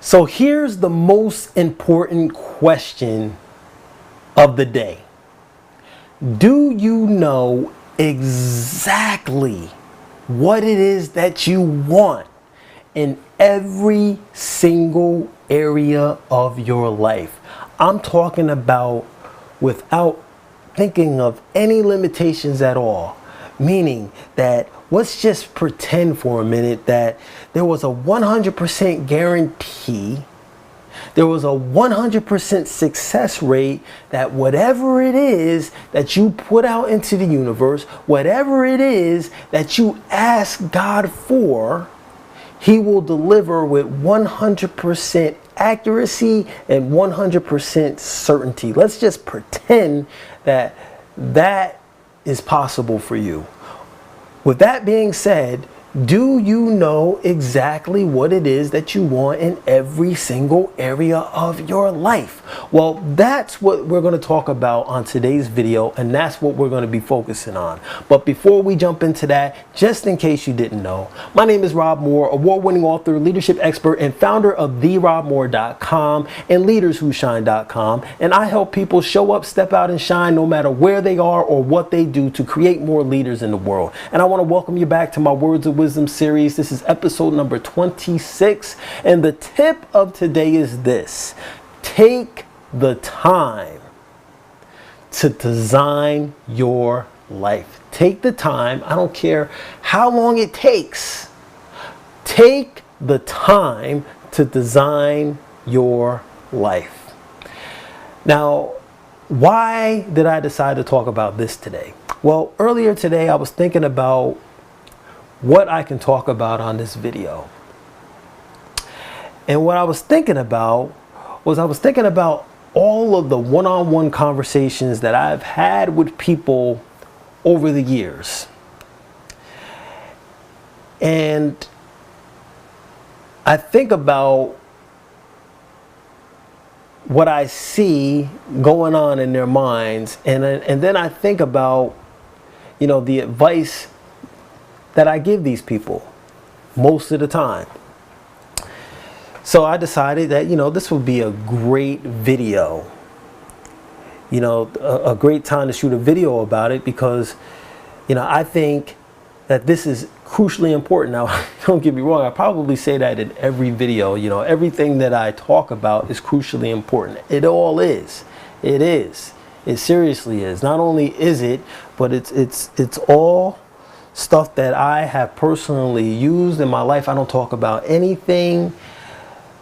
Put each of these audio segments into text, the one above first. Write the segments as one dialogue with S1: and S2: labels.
S1: So here's the most important question of the day. Do you know exactly what it is that you want in every single area of your life? I'm talking about without thinking of any limitations at all. Meaning that let's just pretend for a minute that there was a 100% guarantee, there was a 100% success rate that whatever it is that you put out into the universe, whatever it is that you ask God for, He will deliver with 100% accuracy and 100% certainty. Let's just pretend that that is possible for you. With that being said, do you know exactly what it is that you want in every single area of your life? Well, that's what we're going to talk about on today's video, and that's what we're going to be focusing on. But before we jump into that, just in case you didn't know, my name is Rob Moore, award-winning author, leadership expert, and founder of therobmoore.com and leaderswhoshine.com, and I help people show up, step out, and shine no matter where they are or what they do to create more leaders in the world. And I want to welcome you back to my Words of Wisdom series. This is episode number 26, and the tip of today is this: take the time to design your life. Take the time. I don't care how long it takes. Take the time to design your life. Now, why did I decide to talk about this today? Well, earlier today I was thinking about what I can talk about on this video. And what I was thinking about was all of the one-on-one conversations that I've had with people over the years. And I think about what I see going on in their minds, and then I think about, the advice that I give these people most of the time. So I decided that, this would be a great video, a great time to shoot a video about it, because, I think that this is crucially important. Now, don't get me wrong, I probably say that in every video. Everything that I talk about is crucially important. It all is. It is. It seriously is. Not only is it, but it's all stuff that I have personally used in my life. I don't talk about anything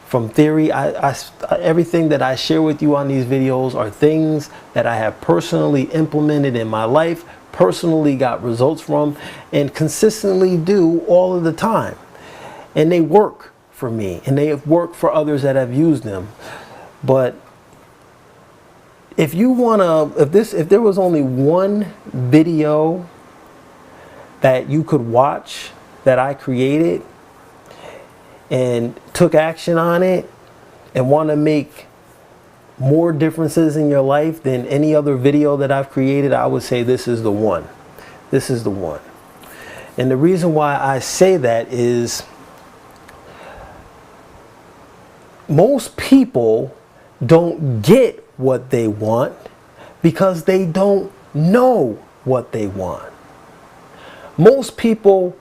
S1: from theory. Everything that I share with you on these videos are things that I have personally implemented in my life, personally got results from, and consistently do all of the time. And they work for me, and they have worked for others that have used them. But if you if there was only one video that you could watch that I created and took action on it and want to make more differences in your life than any other video that I've created, I would say this is the one. This is the one. And the reason why I say that is most people don't get what they want because they don't know what they want. Most people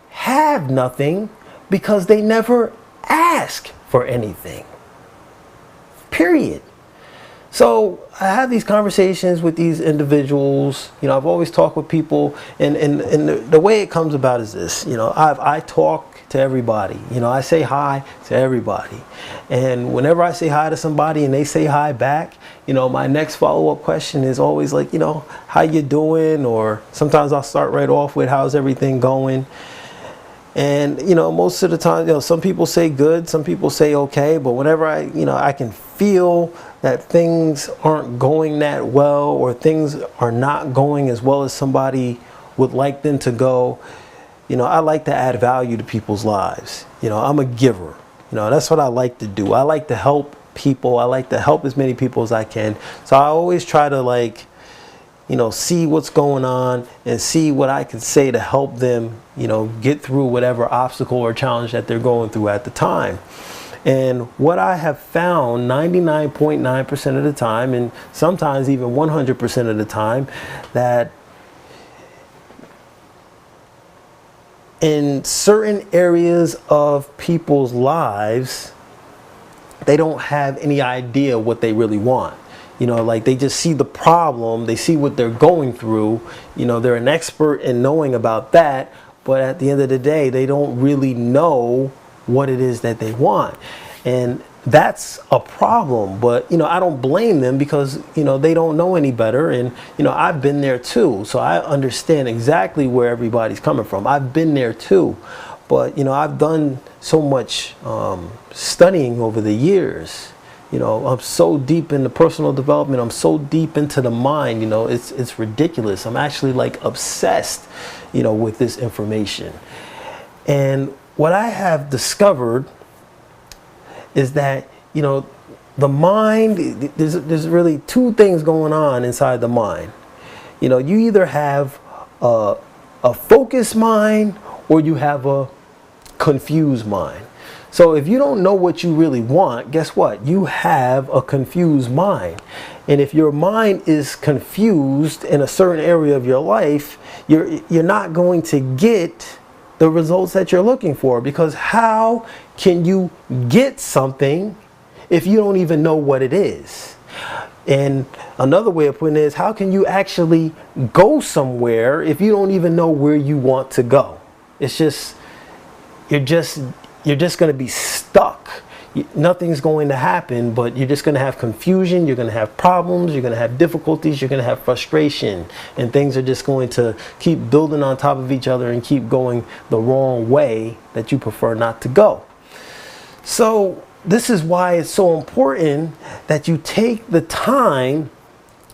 S1: have nothing because they never ask for anything. Period. So I have these conversations with these individuals. I've always talked with people, and the way it comes about is this. I talk to everybody. I say hi to everybody. And whenever I say hi to somebody and they say hi back, my next follow-up question is always like, how you doing? Or sometimes I'll start right off with, how's everything going? And, most of the time, some people say good, some people say okay, but whenever I can feel that things aren't going that well, or things are not going as well as somebody would like them to go, I like to add value to people's lives. I'm a giver. That's what I like to do. I like to help people. I like to help as many people as I can. So I always try to see what's going on and see what I can say to help them, get through whatever obstacle or challenge that they're going through at the time. And what I have found 99.9% of the time, and sometimes even 100% of the time, that in certain areas of people's lives, they don't have any idea what they really want. You know, like they just see the problem, they see what they're going through, you know, they're an expert in knowing about that, but at the end of the day, they don't really know what it is that they want. And that's a problem, but, you know, I don't blame them because, you know, they don't know any better. And, you know, I've been there too, so I understand exactly where everybody's coming from. I've been there too. But, you know, I've done so much studying over the years. You know, I'm so deep into personal development. I'm so deep into the mind, you know, it's ridiculous. I'm actually like obsessed, you know, with this information. And what I have discovered is that, you know, the mind, there's really two things going on inside the mind. You know, you either have a focused mind or you have a confused mind. So if you don't know what you really want, guess what? You have a confused mind. And if your mind is confused in a certain area of your life, you're not going to get the results that you're looking for, because how can you get something if you don't even know what it is? And another way of putting it is, how can you actually go somewhere if you don't even know where you want to go? It's just, you're just going to be stuck. Nothing's going to happen, but you're just going to have confusion, you're going to have problems, you're going to have difficulties, you're going to have frustration, and things are just going to keep building on top of each other and keep going the wrong way that you prefer not to go. So this is why it's so important that you take the time,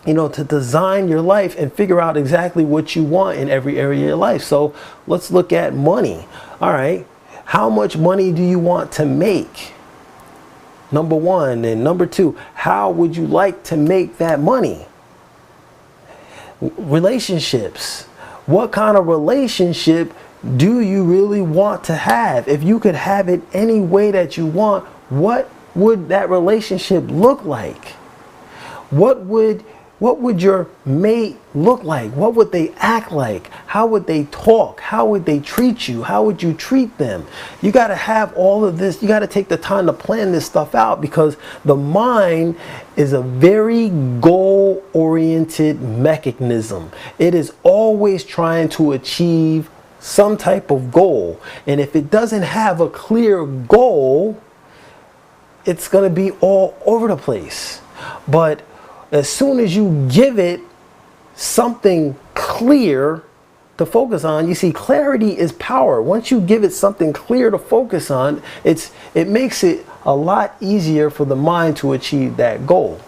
S1: you know, to design your life and figure out exactly what you want in every area of your life. So let's look at money. All right. How much money do you want to make? Number one. And number two, how would you like to make that money? Relationships. What kind of relationship do you really want to have? If you could have it any way that you want, what would that relationship look like? What would your mate look like? What would they act like? How would they talk? How would they treat you? How would you treat them? You got to have all of this. You got to take the time to plan this stuff out, because the mind is a very goal-oriented mechanism. It is always trying to achieve some type of goal. And if it doesn't have a clear goal, it's going to be all over the place. But as soon as you give it something clear to focus on, you see, clarity is power. Once you give it something clear to focus on, it makes it a lot easier for the mind to achieve that goal.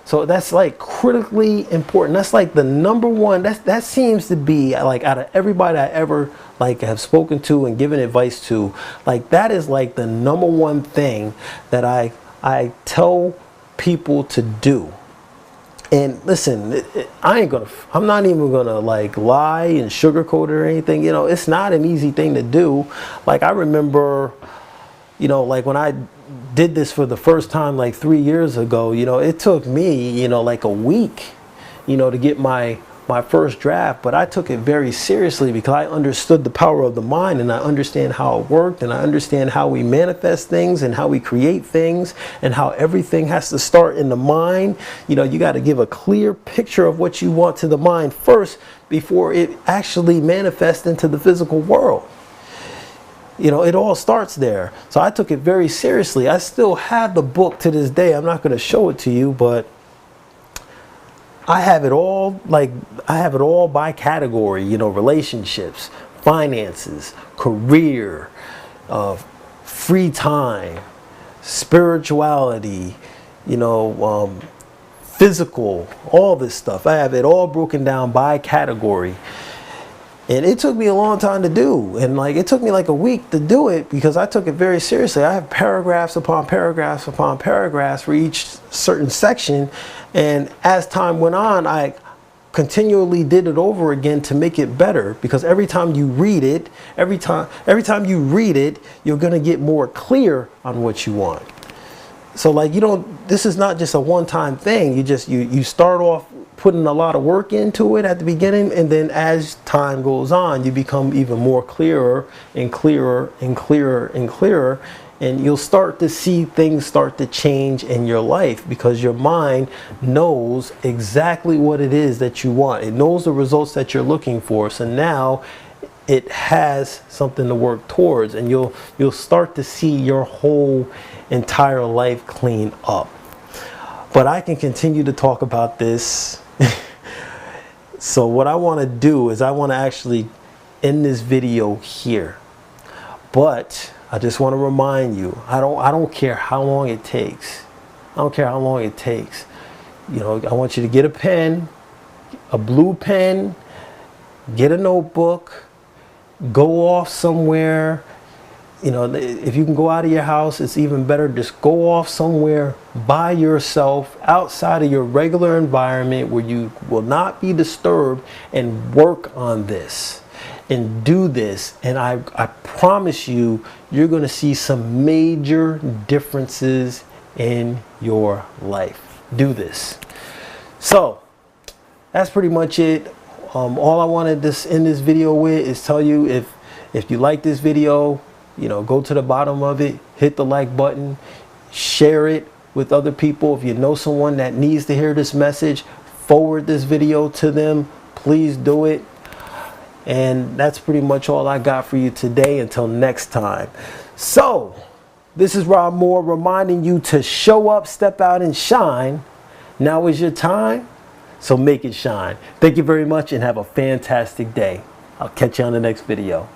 S1: So that's like critically important. That's like the number one, that seems to be like, out of everybody I ever like have spoken to and given advice to, like that is like the number one thing that I tell people to do. And listen, I'm not even gonna like lie and sugarcoat it or anything. You know, it's not an easy thing to do. Like I remember, you know, like when I did this for the first time like 3 years ago, you know, it took me, you know, like a week, you know, to get my first draft. But I took it very seriously because I understood the power of the mind, and I understand how it worked, and I understand how we manifest things and how we create things, and how everything has to start in the mind. You know, you got to give a clear picture of what you want to the mind first before it actually manifests into the physical world. You know, it all starts there. So I took it very seriously. I still have the book to this day. I'm not going to show it to you, but I have it all, like, I have it all by category, you know, relationships, finances, career, free time, spirituality, you know, physical, all this stuff. I have it all broken down by category. And it took me a long time to do. And like, it took me like a week to do it because I took it very seriously. I have paragraphs upon paragraphs upon paragraphs for each certain section. And as time went on, I continually did it over again to make it better, because every time you read it, every time you read it, you're going to get more clear on what you want. So like, this is not just a one-time thing. You start off putting a lot of work into it at the beginning, and then as time goes on, you become even more clearer and clearer and clearer and clearer, and you'll start to see things start to change in your life, because your mind knows exactly what it is that you want. It knows the results that you're looking for. So now it has something to work towards, and you'll start to see your whole entire life clean up. But I can continue to talk about this. So what I want to do is I want to actually end this video here. But I just want to remind you, I don't care how long it takes. I don't care how long it takes. I want you to get a pen, a blue pen, get a notebook, go off somewhere. If you can go out of your house, it's even better. Just go off somewhere by yourself, outside of your regular environment, where you will not be disturbed, and work on this and do this. And I promise you, you're going to see some major differences in your life. Do this. So that's pretty much it. All I wanted to end this video with is tell you, if you like this video, go to the bottom of it, hit the like button, share it with other people. If you know someone that needs to hear this message, forward this video to them. Please do it. And that's pretty much all I got for you today. Until next time. So, this is Rob Moore reminding you to show up, step out, and shine. Now is your time, so make it shine. Thank you very much and have a fantastic day. I'll catch you on the next video.